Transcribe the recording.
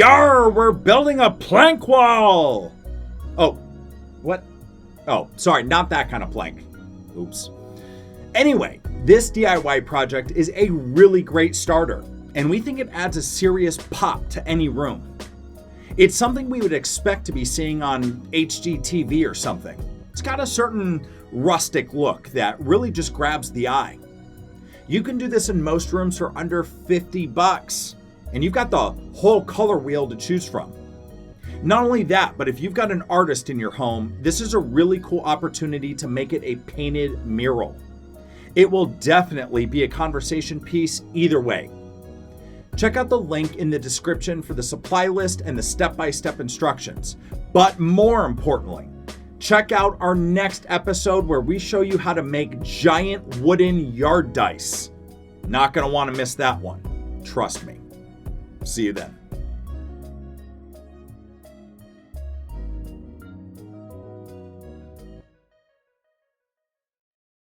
Yar, we're building a plank wall! Oh, what? Oh, sorry, not that kind of plank. Oops. Anyway, this DIY project is a really great starter, and we think it adds a serious pop to any room. It's something we would expect to be seeing on HGTV or something. It's got a certain rustic look that really just grabs the eye. You can do this in most rooms for under $50, and you've got the whole color wheel to choose from. Not only that, but if you've got an artist in your home, this is a really cool opportunity to make it a painted mural. It will definitely be a conversation piece either way. Check out the link in the description for the supply list and the step-by-step instructions. But more importantly, check out our next episode where we show you how to make giant wooden yard dice. Not going to want to miss that one. Trust me. See you then.